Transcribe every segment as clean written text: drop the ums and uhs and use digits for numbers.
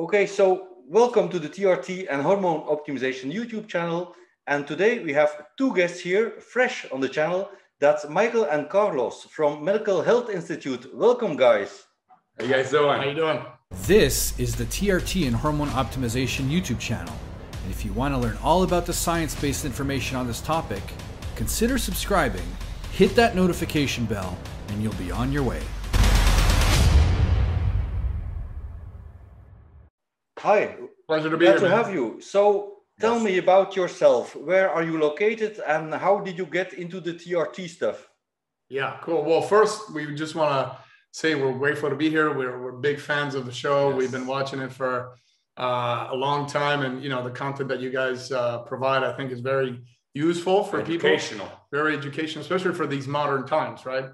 Okay, so welcome to the TRT and Hormone Optimization YouTube channel. And today we have two guests here, fresh on the channel. That's Michael and Carlos from Medical Health Institute. Welcome, guys. How you guys doing? How you doing? This is the TRT and Hormone Optimization YouTube channel. And if you want to learn all about the science-based information on this topic, consider subscribing, hit that notification bell, and you'll be on your way. Hi. Pleasure to be here. Glad to have you. So tell me about yourself. Where are you located and how did you get into the TRT stuff? Yeah, cool. Well, first, we just want to say we're grateful to be here. We're big fans of the show. Yes. We've been watching it for a long time. And, you know, the content that you guys provide, I think, is very useful for people. Very educational, especially for these modern times, right?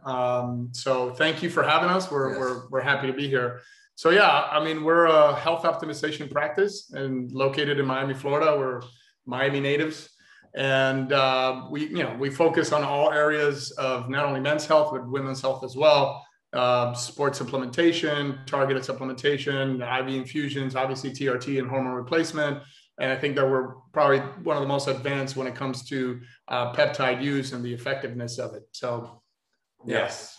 So thank you for having us. We're happy to be here. So yeah, I mean, we're a health optimization practice and located in Miami, Florida. We're Miami natives, and we focus on all areas of not only men's health but women's health as well. Sports supplementation, targeted supplementation, IV infusions, obviously TRT and hormone replacement. And I think that we're probably one of the most advanced when it comes to peptide use and the effectiveness of it. So yes.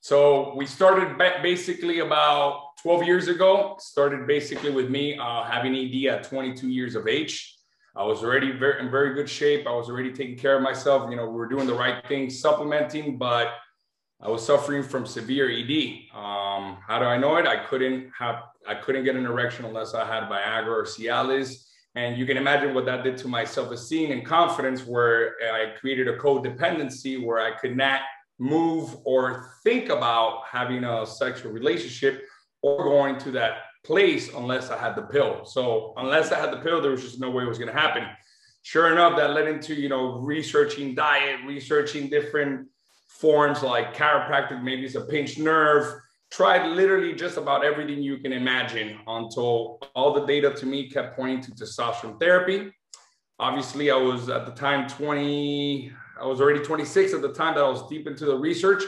So we started basically about 12 years ago. Started basically with me having ED at 22 years of age. I was already in very good shape. I was already taking care of myself. You know, we were doing the right things, supplementing, but I was suffering from severe ED. How do I know it? I couldn't get an erection unless I had Viagra or Cialis. And you can imagine what that did to my self-esteem and confidence, where I created a codependency where I could not move or think about having a sexual relationship or going to that place unless I had the pill. So unless I had the pill, there was just no way it was going to happen. Sure enough, that led into, you know, researching diet, researching different forms like chiropractic, maybe it's a pinched nerve, tried literally just about everything you can imagine until all the data to me kept pointing to testosterone therapy. Obviously, I was at the time I was already 26 at the time that I was deep into the research.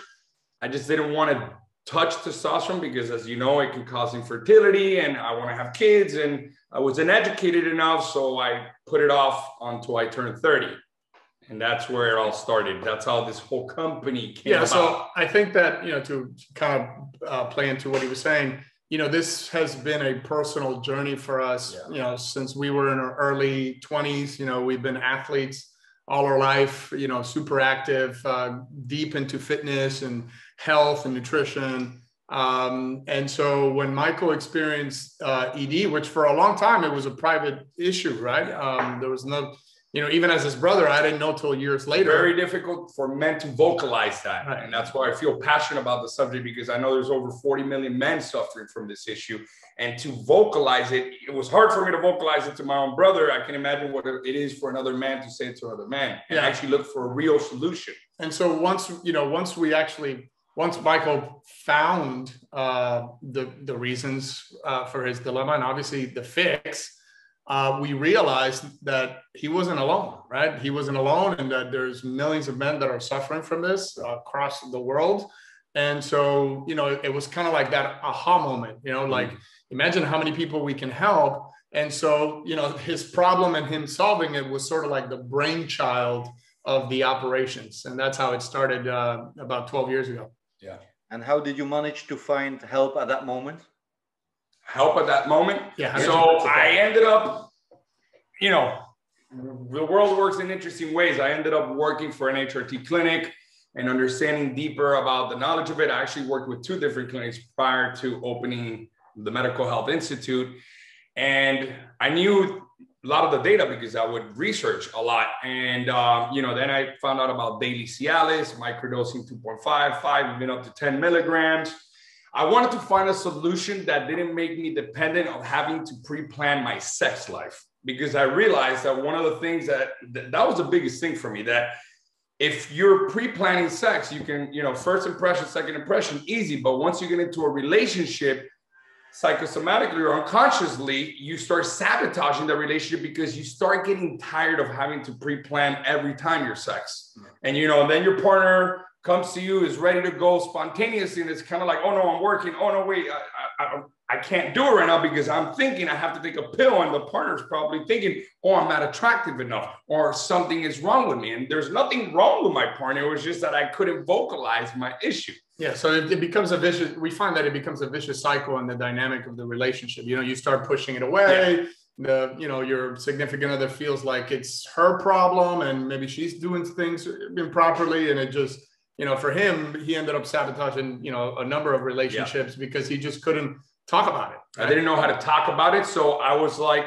I just didn't want to touch testosterone because, as you know, it can cause infertility and I want to have kids, and I wasn't educated enough. So I put it off until I turned 30. And that's where it all started. That's how this whole company came about. So I think that, you know, to kind of play into what he was saying, you know, this has been a personal journey for us, you know, since we were in our early 20s. You know, we've been athletes all our life, you know, super active, deep into fitness and health and nutrition. And so when Michael experienced ED, which for a long time, it was a private issue, right? There was no, you know, even as his brother, I didn't know till years later. Very difficult for men to vocalize that. Right. And that's why I feel passionate about the subject, because I know there's over 40 million men suffering from this issue. And to vocalize it, it was hard for me to vocalize it to my own brother. I can imagine what it is for another man to say it to another man and actually look for a real solution. And so once Michael found the reasons for his dilemma and obviously the fix, we realized that he wasn't alone, right? He wasn't alone, and that there's millions of men that are suffering from this across the world. And so, you know, it was kind of like that aha moment, you know, like imagine how many people we can help. And so, you know, his problem and him solving it was sort of like the brainchild of the operations. And that's how it started about 12 years ago. Yeah. And how did you manage to find help at that moment? Help at that moment? Yeah. So I ended up, you know, the world works in interesting ways. I ended up working for an TRT clinic and understanding deeper about the knowledge of it. I actually worked with 2 different clinics prior to opening the Medical Health Institute. And I knew a lot of the data because I would research a lot. And, you know, then I found out about daily Cialis, microdosing 2.5, 5, even up to 10 milligrams. I wanted to find a solution that didn't make me dependent on having to pre-plan my sex life, because I realized that one of the things that was the biggest thing for me, that if you're pre-planning sex, you can, you know, first impression, second impression, easy. But once you get into a relationship, psychosomatically or unconsciously, you start sabotaging the relationship because you start getting tired of having to pre-plan every time you're sex. And, you know, then your partner comes to you, is ready to go spontaneously. And it's kind of like, oh no, I'm working. Oh no, wait, I can't do it right now because I'm thinking I have to take a pill, and the partner's probably thinking, oh, I'm not attractive enough, or something is wrong with me. And there's nothing wrong with my partner. It was just that I couldn't vocalize my issue. Yeah, so it becomes a vicious, we find that it becomes a vicious cycle in the dynamic of the relationship. You know, you start pushing it away. Yeah. Your significant other feels like it's her problem, and maybe she's doing things improperly. And it just, for him, he ended up sabotaging, a number of relationships because he just couldn't talk about it. Right? I didn't know how to talk about it. So I was like,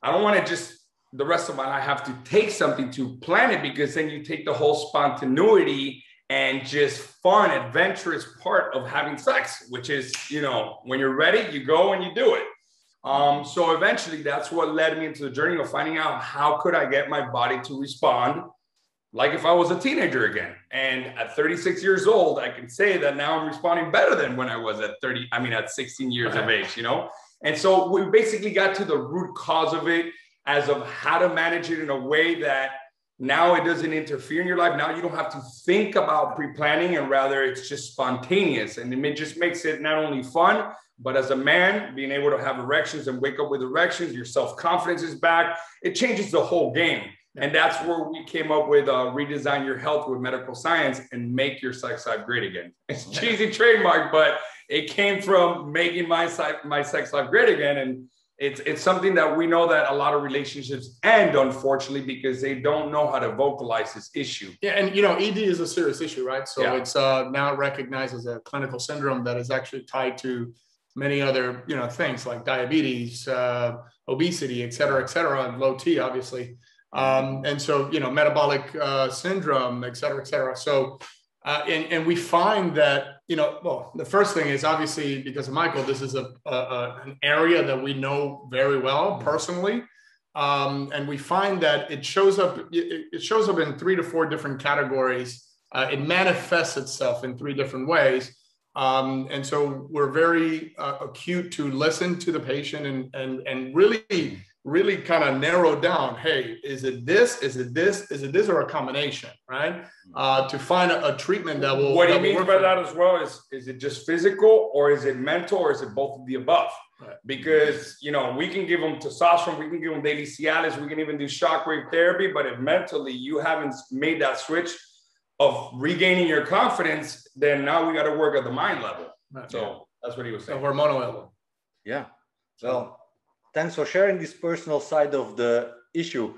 I don't want to just the rest of my life have to take something to plan it, because then you take the whole spontaneity and just fun, adventurous part of having sex, which is, when you're ready, you go and you do it. So eventually that's what led me into the journey of finding out how could I get my body to respond like if I was a teenager again. And at 36 years old, I can say that now I'm responding better than when I was at 16 years of age, And so we basically got to the root cause of it, as of how to manage it in a way that now it doesn't interfere in your life. Now you don't have to think about pre-planning, and rather it's just spontaneous. And it just makes it not only fun, but as a man, being able to have erections and wake up with erections, your self-confidence is back. It changes the whole game. And that's where we came up with redesign your health with medical science and make your sex life great again. It's a cheesy trademark, but it came from making my sex life great again. And it's something that we know that a lot of relationships end, unfortunately, because they don't know how to vocalize this issue. Yeah, and ED is a serious issue, right? So it's now recognized as a clinical syndrome that is actually tied to many other things like diabetes, obesity, et cetera, and low T, obviously. And so, metabolic syndrome, et cetera, et cetera. So, and we find that, the first thing is obviously because of Michael, this is an area that we know very well personally. And we find that it shows up in 3 to 4 different categories. It manifests itself in 3 different ways. And so we're very acute to listen to the patient and really kind of narrow down, hey, is it this, or a combination, right? To find a treatment that will. What do you mean by that as well? Is it just physical, or is it mental, or is it both of the above? Right. Because, we can give them testosterone, we can give them daily Cialis, we can even do shockwave therapy, but if mentally you haven't made that switch of regaining your confidence, then now we got to work at the mind level. Right. So that's what he was saying. The hormonal level. Yeah. Well, thanks for sharing this personal side of the issue.